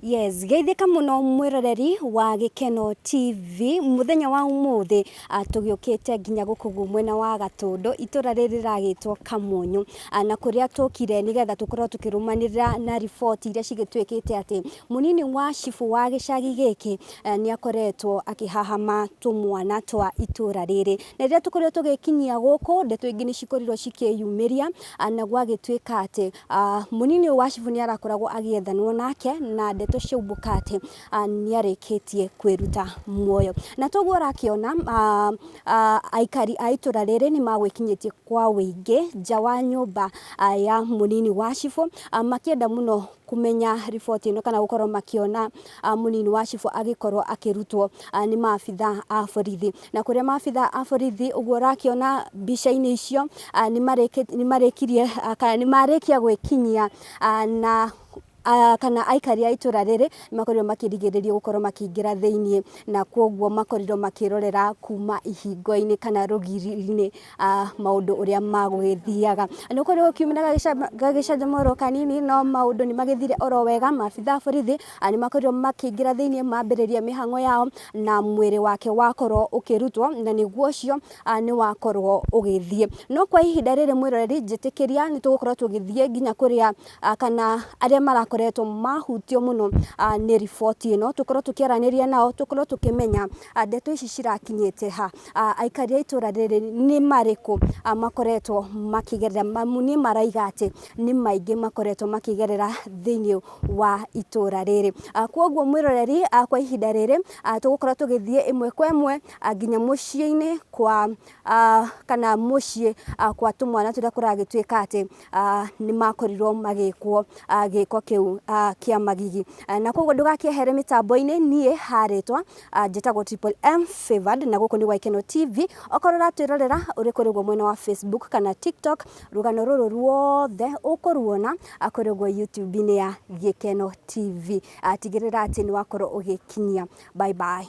Yes, geithika muno mwiroreri wa Gikeno TV muthenya wa umuthi tugiukite nginya gukugu mwena wa Gatundu itura riri ragitwo Kamunyu na kuria tukire nigetha tukorwo tukirumanirira na report iria cigitwikite ati munini wa Cibu wa gicagi giki ni akoretwo akihahama tumwana twa itura riri na riria tukoretwo tugikinyia guku ndeto ingi ni cikorirwo cikiyumiria na gwagitwika ati munini wa Cibu ni arakoragwo agiethanwo nake na ndeto ciubukate ni arikitie kwiruta muoyo na toguo rakiona aikari a itura riri ni magwikinyitie kwa wingi nja wa nyumba ya munini wa Cibu makienda muno kumenya report ino kana gukorwo makiona munini wa Cibu agikorwo akirutwo ni maabitha a borithi na kuria maabitha a borithi uguo rakiona bica-ini icio ni marikia gwikinyia na kana aikari a itura riri makorirwo makirigiririo gukorwo makiingira thiini na koguo makorirwo makirorera kuma ihingo-ini kana rugiri-ini maundu uria magugithiaga no korirwo kiumira gagicanjamũro kanini no maundu ni magithire oro wega maabitha borithi ni makorirwo makiingira thiini mambiriria mihango yao na mwiri wake wakorwo ukirutwo na niguo cio ni wakorwo ugithie no kwa ihinda riri mwiroreri njitikiria ni tugukorwo tugithie nginya kuria kana aria koretwo mahutio muno ni report ino tukorwo tukiaraniria nao tukorwo tukimenya ndeto ici cirakinyite ha aikari a itura riri ni mariku makoretwo makigerera mamuni maraiga ati ni maingi makoretwo makigerera thiini wa itura riri koguo mwiroreri kwa ihinda riri tugukorwo tugithie imwe kwa imwe nginya mucii-ini kwa kana mucii kwa tumwana turia kuragitwika ati ni makorirwo magikwo giko kiu kia magigi na koguo ndugakiehere mitambo-ini nie haritwa njitagwo Triple M Favored na guku ni Gikeno TV okorora twirorera uri kurigwo mwena wa Facebook kana TikTok rugano ruru ruothe ukuruona akorigwo YouTube-ini ya Gikeno TV atigirira ati ni wakorwo ugikinyia bye bye.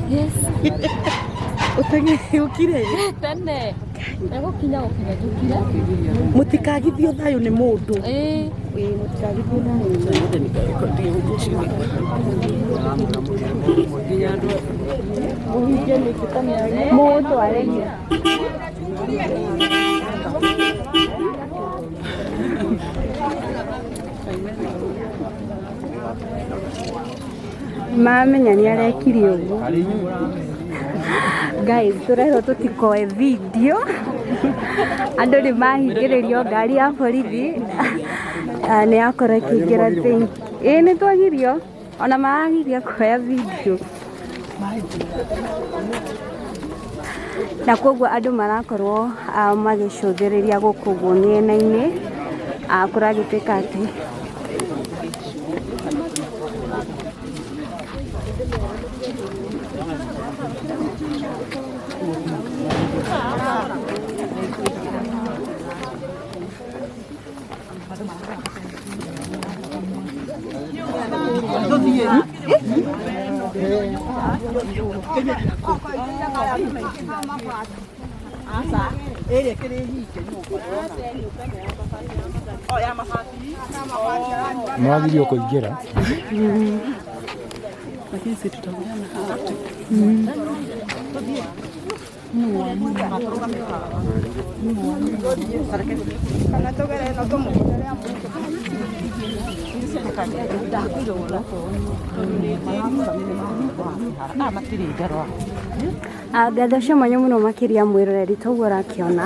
Yes. Utangi ukire tene ego kinya jukira mutikagithio thayo ni mundu mutikagithio thayo mundu arengia mamenya nĩ arekire ũguo. Guys, turero tutikoe video. Andũ nĩ mahingĩrĩrio ngari ya borithi nĩ yakorwo ĩkĩingĩra thĩinĩ. Nĩ twagirio ona maragiria kuoya video. Na koguo andũ marakorwo magĩcũthĩrĩria gũkũ ũguo mĩena-inĩ kũragĩtuĩka atĩ mwagirio kuingira lakini sisi tutaona hapa. ngatho cia mwanya mũno makĩria mwĩroreri toguo ũrakĩona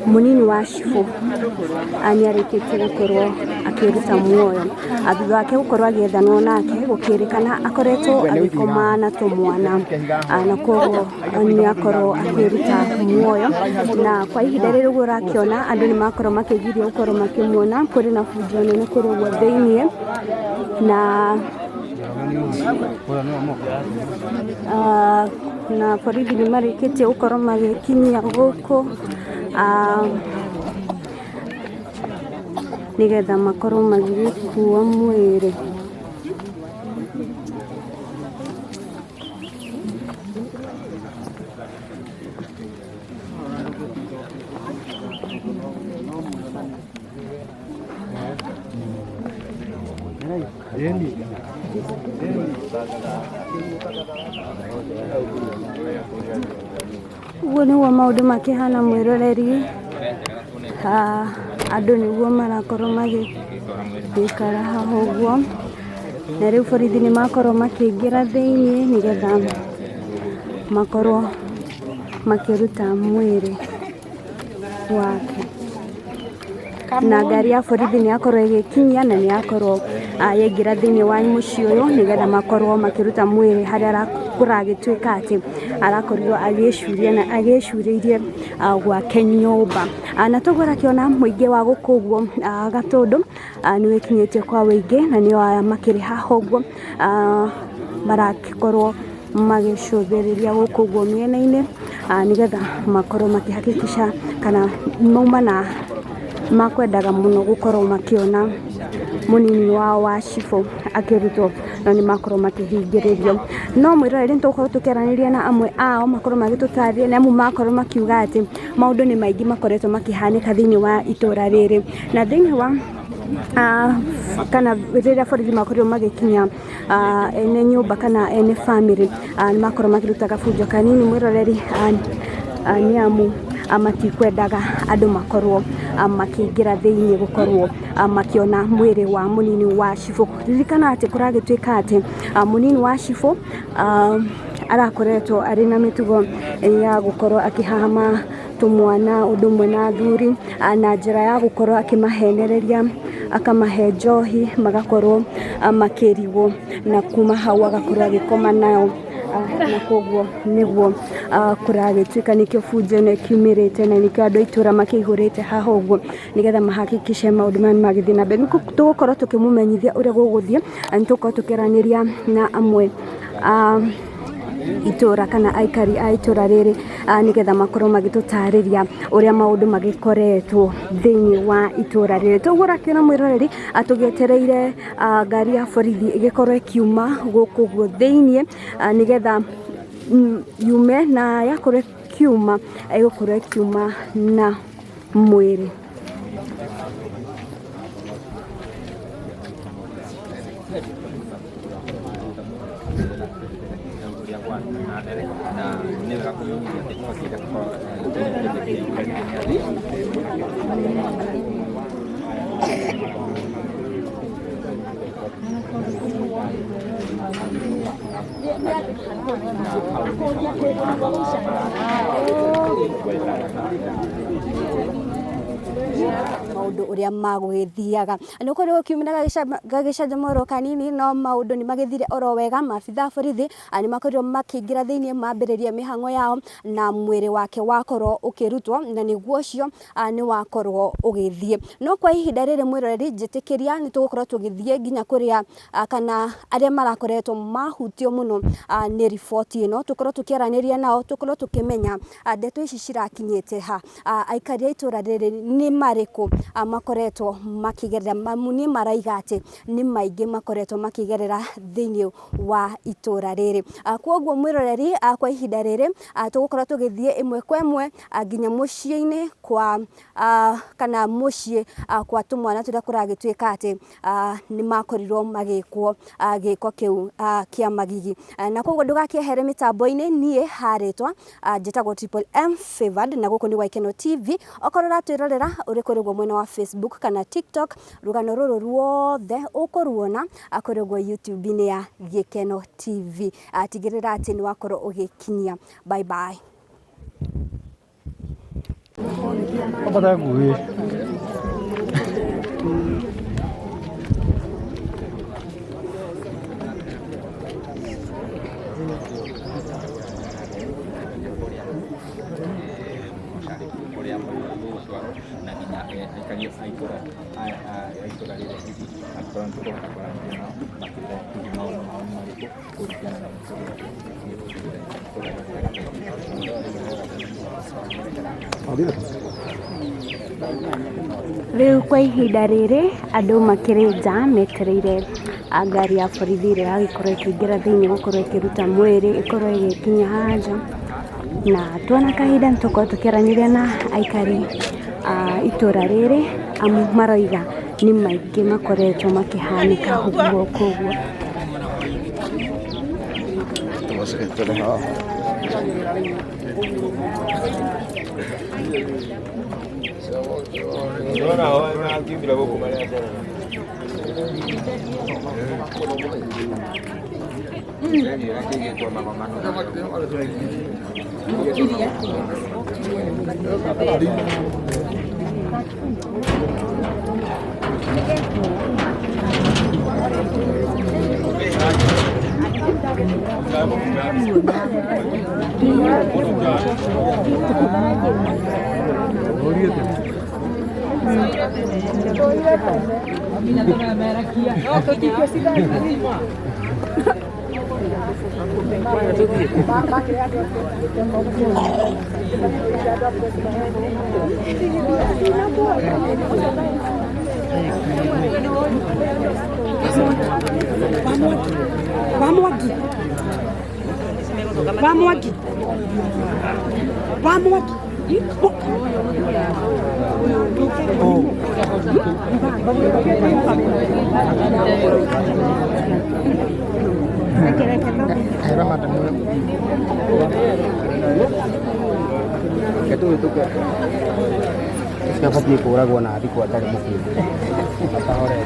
munini wa Cibu nĩ arĩkĩtie gũkorwo akĩruta muoyo thutha wake gũkorwo agĩethanwo nake gũkĩrĩkana akoretwo agĩkoma na tumwana na koguo nĩ akorwo akĩruta muoyo na kwa ihinda rĩrĩ ũguo ũrakĩona andũ nĩ makorwo makĩgirio gũkorwo makĩmuona kũrĩ na bunjo nene kũrĩ ũguo thĩinĩ na borithi nĩ marĩkĩtie gũkorwo magĩkinyia gũkũ nigetha makorwo magĩkua mwĩrĩ. Uguo nĩguo maũndũ makĩhana mwĩroreri. Andũ nĩguo marakorwo magĩikara haha ũguo na rĩu borithi nĩ makorwo makĩingĩra thĩinĩ nĩgetha makorwo makĩruta mwĩrĩ wake. Na ngari ya borithi nĩ yakorwo ĩgĩkinyia na nĩ yakorwo yaingĩra thĩinĩ wa mũciĩ ũyũ nĩgetha makorwo makĩruta mwĩrĩ harĩa kũragĩtuĩka atĩ arakorirwo agĩcuria na agĩcurĩirie gwake nyũmba. Na toguo ũrakĩona mũingĩ wa gũkũ ũguo Gatundu nĩ wĩkinyĩtie kwa wĩingĩ na nĩ makĩrĩ haha ũguo maragĩkorwo magĩcũthĩrĩria gũkũ ũguo mĩena-inĩ nĩgetha makorwo makĩhakikisha kana mauma na makwendaga mũno gũkorwo makĩona munini wao wa Cibu akĩrutwo na nĩ makorwo makĩhingĩrĩrio. No mwĩroreri nĩtũgũkorwo tũkĩaranĩria na amwe ao makorwo magĩtũtarĩria nĩ amu makorwo makiuga atĩ maũndũ nĩ maingĩ makoretwo makĩhanĩka thĩinĩ wa itũra rĩrĩ na thĩinĩ wa kana rĩrĩa borithi makorirwo magĩkinya ene nyũmba kana ene family nĩ makorwo makĩruta gabunjo kanini mwĩroreri nĩ amu matikwendaga andũ makorwo makĩingĩra thĩinĩ gũkorwo makĩona mwĩrĩ wa munini wa Cibu. Ririkana atĩ kũragĩtuĩka atĩ munini wa Cibu arakoretwo arĩ na mĩtugo ya gũkorwo akĩhahama tumwana ũndũ ũmwe na athuri na njĩra ya gũkorwo akĩmahenereria akamahe njohi magakorwo makĩrigwo na kuma hau agakorwo agĩkoma nao na koguo nĩguo kũragĩtuĩka nĩkĩo bunjo ĩno ĩkiumĩrĩte na nĩkĩo andũ a itũra makĩihũrĩte haha ũguo nĩgetha mahakikishe maũndũ maya magĩthiĩ na mbere. Tũgũkorwo tũkĩmũmenyithia ũrĩa gũgũthiĩ na nĩtũgũkorwo tũkĩaranĩria na amwe itũra kana aikari a itũra rĩrĩ nĩgetha makorwo magĩtũtarĩria ũrĩa maũndũ magĩkoretwo thĩinĩ wa itũra rĩrĩ. Toguo ũrakĩona mwĩroreri tũgĩetereire ngari ya borithi ĩgĩkorwo ĩkiuma gũkũ ũguo thĩinĩ nĩgetha yume na yakorwo ĩkiuma ĩgũkorwo ĩkiuma na mwĩrĩ. maundu uria magugithiaga ni kuri ukiumira gagicanjamũro kanini no maundu ni magithire oro wega mabitha borithi ni makorirwo makiingira thiini mambiriria mihango yao na mwiri wake wakorwo ukirutwo na niguo ucio ni wakorwo ugithie no kwa ihinda riri mwiroreri njitikiria ni tugukorwo tugithie nginya kuria kana aria marakoretwo mahutio muno ni riboti ino tukorwo tukiaraniria nao tukorwo tukimenya ndeto ici cirakinyite ha aikari itura riri ni mariku makoretwo makigerera mamuni maraiga ati ni maingi makoretwo makigerera thiini wa itura riri kwoguo mwiroreri kwa ihinda riri tugukorwo tugithie imwe kwa imwe nginya muciini kwa kana mucii kwa tumwana turia kuragituika ati ni makorirwo magikwo giko kiu kia magigi na kwoguo ndugakiehere mitambo-ini nie haritwa njitagwo Triple M Favored na guku ni Gikeno TV okorora twirorera uri kurigwo mwena wa Facebook kana TikTok rugano ruru ruothe ukuruona akorigwo YouTube-ini ya Gikeno TV atigirira ati ni wakorwo ugikinyia bye bye Apa gue? Riu kwa ihinda riri andu makirinja metereire ngari ya borithi iria iragikorwo ikiingira thiini gukorwo ikiruta mwiri ikorwo igikinya haja na tuona kahinda nitukorwo tukiaraniria na aikari itura riri amu maroiga ni maingi makoretwo makihanika huguo koguo Vamos itu ke siapa sih kurang gua nanti kuat cari mungkin apa orang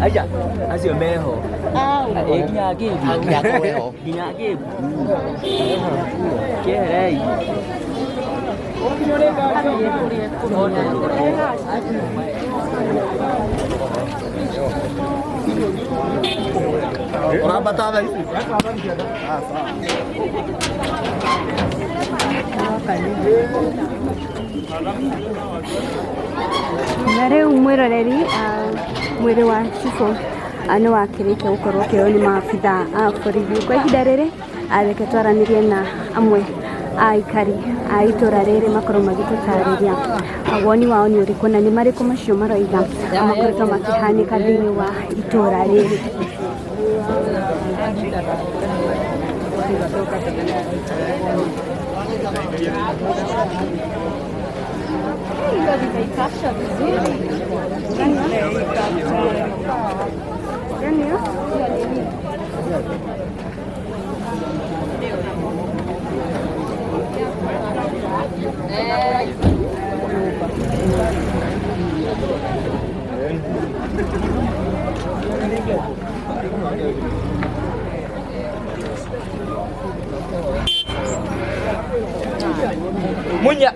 aja asio meho nhà kia nhà cô nhà kia kia đây orang batal lagi Nare umwiroreri mwiri wa Cibu ni wakirikia gukorwo kio ni maabitha borithi kwa ihinda riri reke twaranirie na amwe aikari itura riri makorwo magitutariria woni wao ni uriku na ni mariku macio maroiga makoretwo makihanika thiini wa itura riri Ikaikasha vizuri. Munya.